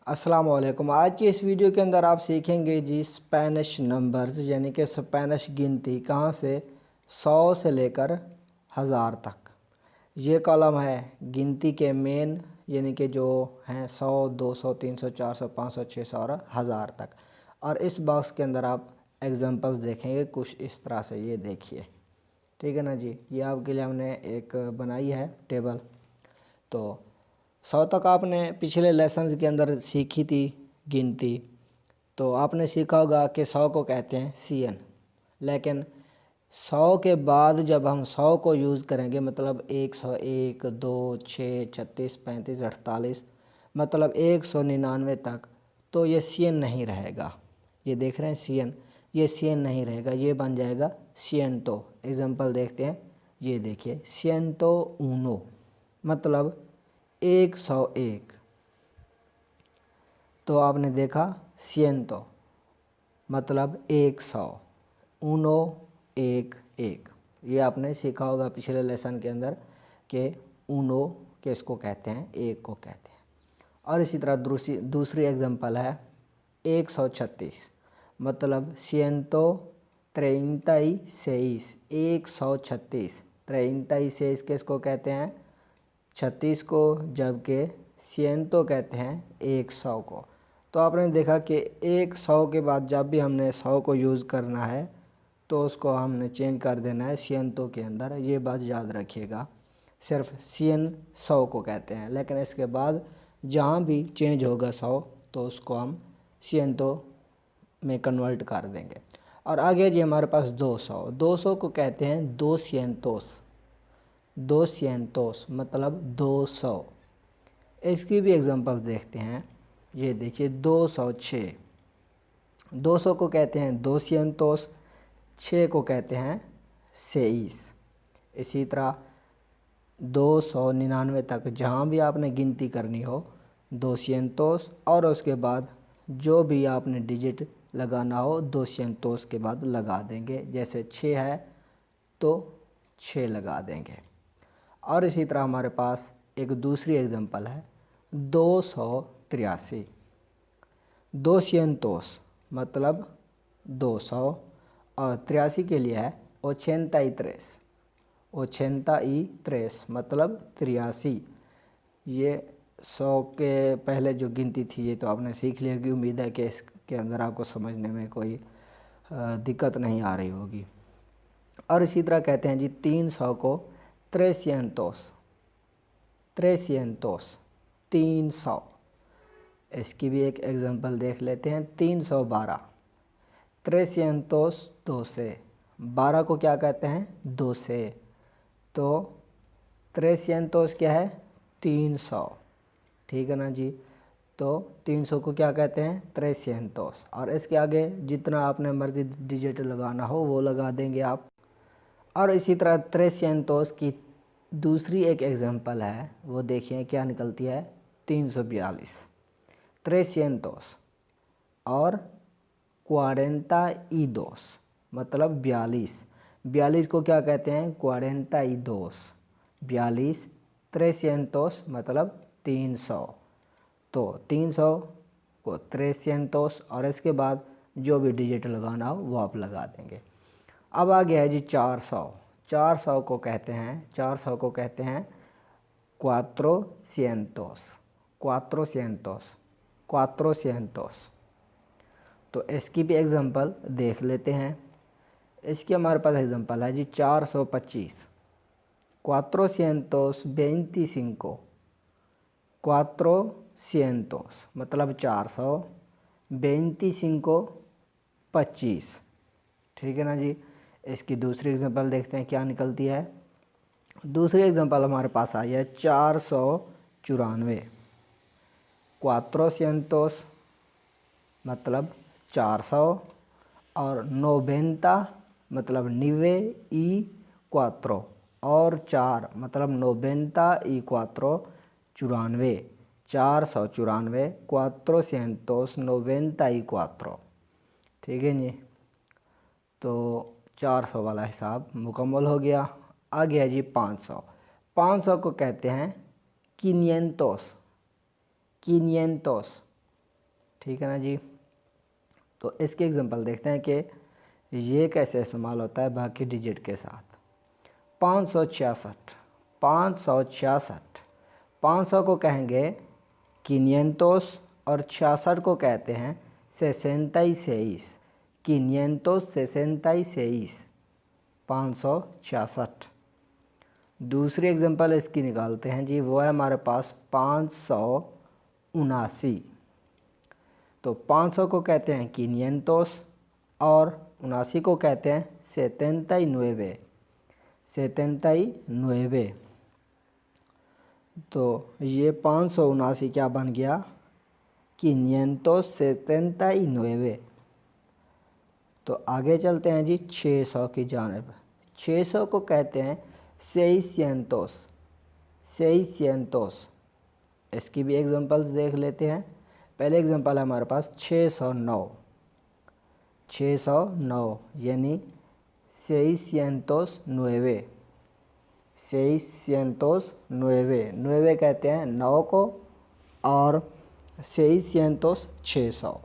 अस्सलाम वालेकुम। आज की इस वीडियो के अंदर आप सीखेंगे जी स्पेनिश नंबर्स यानी कि स्पेनिश गिनती कहाँ से 100 से लेकर 1000 तक। ये कॉलम है गिनती के मेन यानी कि जो हैं 100, 200, 300, 400, 500, 600 और 1000 तक। और इस बॉक्स के अंदर आप एग्जांपल्स देखेंगे कुछ इस तरह से। ये देखिए, ठीक है ना जी। ये आपके लिए हमने एक बनाई है टेबल। तो 100 तक आपने पिछले लेसन्स के अंदर सीखी थी गिनती। तो आपने सीखा होगा कि 100 को कहते हैं CN। लेकिन 100 के बाद जब हम 100 को यूज़ करेंगे मतलब 101, 2, 6, 36, 35, 48 मतलब 199 तक, तो ये CN नहीं रहेगा। ये देख रहे हैं CN, ये CN नहीं रहेगा, ये बन जाएगा सिएंतो। एग्जांपल देखते हैं। ये देखिए सिएंतो ऊनो मतलब 101। तो आपने देखा सिएंतो मतलब 100, ऊनो 1 ये आपने सीखा होगा पिछले लेसन के अंदर कि ऊनो किसको कहते हैं, 1 को कहते हैं। और इसी तरह दूसरी एग्जांपल है 136 मतलब सिएंतो 36, 136, 36 किसको कहते हैं, 36 को, जबकि सिएंतो कहते हैं 100 को। तो आपने देखा कि 100 के बाद जब भी हमने 100 को यूज़ करना है तो उसको हमने चेंज कर देना है सिएंतो के अंदर। ये बात याद रखिएगा। सिर्फ CN 100 को कहते हैं, लेकिन इसके बाद जहाँ भी चेंज होगा 100 तो उसको हम सिएंतो में कन्वर्ट कर देंगे। और आगे जी हमारे पास 200 को कहते हैं 200 मतलब 200। इसकी भी एग्जांपल देखते हैं। ये देखिए 206, 200 को कहते हैं 200, 6 को कहते हैं 6। इसी तरह 299 तक जहाँ भी आपने गिनती करनी हो 200 और उसके बाद जो भी आपने डिजिट लगाना हो 200 के बाद लगा देंगे। जैसे 6 है तो 6 लगा देंगे। और इसी तरह हमारे पास एक दूसरी एग्जांपल है 283, 200 मतलब 200 और 83 के लिए है 83, 83 मतलब 83। ये 100 के पहले जो गिनती थी ये तो आपने सीख लिया होगी। उम्मीद है कि इसके अंदर आपको समझने में कोई दिक्कत नहीं आ रही होगी। और इसी तरह कहते हैं जी 300 को 300, 300। इसकी भी एक एग्जांपल देख लेते हैं 312, 312, 12 को क्या कहते हैं, 2 से। तो 300 क्या है, 300, ठीक है ना जी। तो 300 को क्या कहते हैं, 300। और इसके आगे जितना आपने मर्जी डिजिट लगाना हो वो लगा देंगे आप। और इसी तरह 300 की दूसरी एक एग्जांपल है, वो देखिए क्या निकलती है, 342, 300 और 42 मतलब 42 को क्या कहते हैं, 42, 300 मतलब 300। तो 300 को 300 और इसके बाद जो भी डिजिट लगाना हो वो आप लगा देंगे। अब आ गया है जी 400, 400 को कहते हैं 400, 400। तो इसकी भी एग्जांपल देख लेते हैं। इसकी हमारे पास एग्जांपल है जी 425, 425, 400 मतलब 400, 25, ठीक है ना जी। इसकी दूसरी एग्जांपल देखते हैं क्या निकलती है। दूसरी एग्जांपल हमारे पास आई है 494, 400 मतलब 400 और 90 मतलब 94 और 4 मतलब 94, 94, 494, 494, ठीक है जी। तो 400 वाला हिसाब मुकम्मल हो गया। आ गया जी 500, 500 को कहते हैं 500, ठीक है ना जी। तो इसके एग्जांपल देखते हैं कि ये कैसे इस्तेमाल होता है बाकी डिजिट के साथ। 566, 566, 500 को कहेंगे 500 और 66 को कहते हैं 66, 566, 566। दूसरी एग्जांपल इसकी निकालते हैं जी, वो है हमारे पास 579। तो 500 को कहते हैं 500 और 79 को कहते हैं 79, 79। तो ये 579 क्या बन गया, 579। तो आगे चलते हैं जी 600 की जानिब। 600 को कहते हैं 600, 600। इसकी भी एग्जांपल्स देख लेते हैं। पहले एग्जांपल है हमारे पास 609, 609 यानी 609, 609। 9 कहते हैं 9 को और 600 600।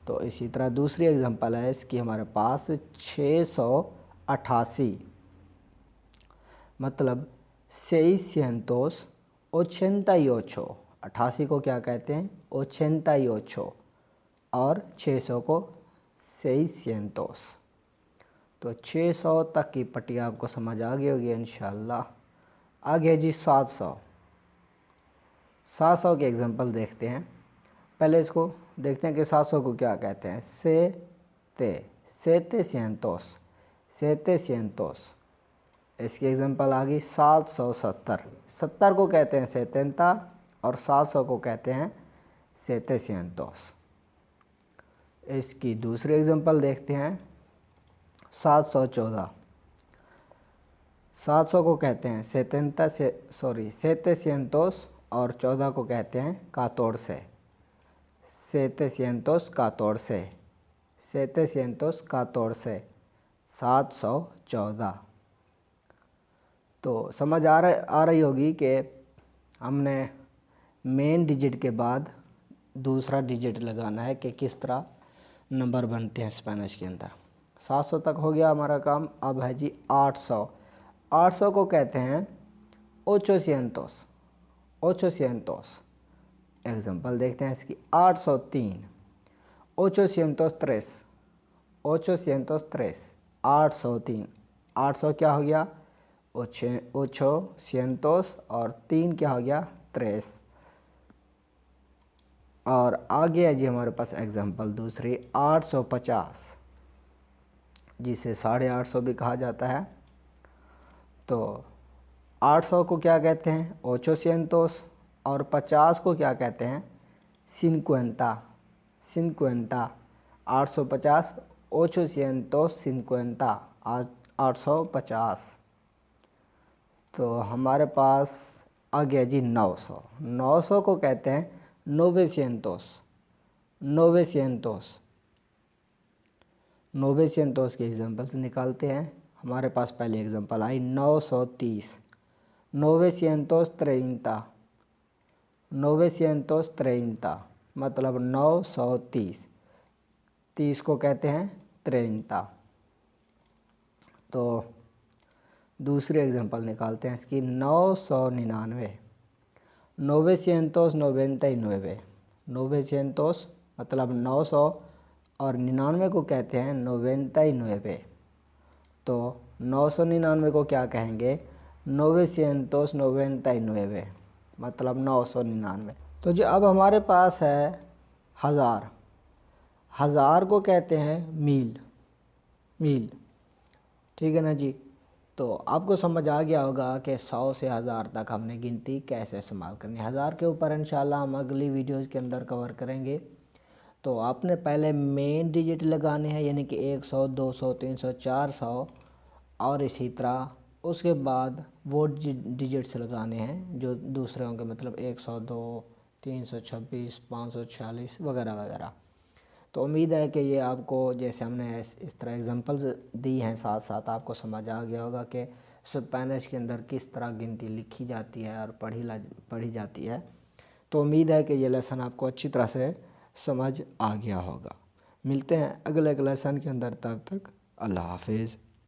तो इसी तरह दूसरी एग्जांपल है इसकी हमारे पास 688, मतलब 688। 88 को क्या कहते हैं 88 और 600 को 600। तो 600 तक की पट्टी आपको समझ आ गई होगी इंशाल्लाह। आगे जी 700। 700 के एग्जांपल देखते हैं। पहले इसको देखते हैं कि 700 को क्या कहते हैं। 700, 700। इसकी एग्जांपल आ गई 770। 70 को कहते हैं 70 और 700 को कहते हैं 700। इसकी दूसरी एग्जांपल देखते हैं 714। 700 को कहते हैं 700 और 14 को कहते हैं 14, 714, 714, 714। तो समझ आ रही होगी कि हमने मेन डिजिट के बाद दूसरा डिजिट लगाना है कि किस तरह नंबर बनते हैं स्पेनिश के अंदर। 700 तक हो गया हमारा काम। अब है जी 800। 800 को कहते हैं 800, 800। एग्जांपल देखते हैं इसकी 803, 803, 803, 803। 800 क्या हो गया 800 और 3 क्या हो गया 3। और आगे है जी हमारे पास एग्जांपल दूसरी 850, जिसे 850 भी कहा जाता है। तो 800 को क्या कहते हैं 800 और 50 को क्या कहते हैं 50, 50। 850, 850, 850। तो हमारे पास आ गया जी 900। 900 को कहते हैं 900, 900। 900 के एग्जांपल से निकालते हैं। हमारे पास पहले एग्जांपल आई 930, 930, 930, मतलब 930। 30 को कहते हैं 30। तो दूसरी एग्जांपल निकालते हैं इसकी 999, 999, 900 मतलब 900 और 99 को कहते हैं 99। तो 999 को क्या कहेंगे 999, मतलब 999। तो जो अब हमारे पास है 1000। 1000 को कहते हैं मील, मील। ठीक है ना जी। तो आपको समझ आ गया होगा कि 100 से 1000 तक हमने गिनती कैसे इस्तेमाल करनी है। 1000 के ऊपर इंशाल्लाह हम अगली वीडियोज़ के अंदर कवर करेंगे। तो आपने पहले मेन डिजिट लगाने हैं, यानी कि 100, 200, 300, 400 और इसी तरह। उसके बाद वो डिजिट्स लगाने हैं जो दूसरे होंगे, मतलब 102, 326, 546 वगैरह वगैरह। तो उम्मीद है कि ये आपको, जैसे हमने इस तरह एग्जांपल्स दी हैं, साथ साथ आपको समझ आ गया होगा कि स्पेनिश के अंदर किस तरह गिनती लिखी जाती है और पढ़ी जाती है। तो उम्मीद है कि ये लेसन आपको अच्छी तरह से समझ आ गया होगा। मिलते हैं अगले लेसन के अंदर, तब तक अल्लाह हाफिज़।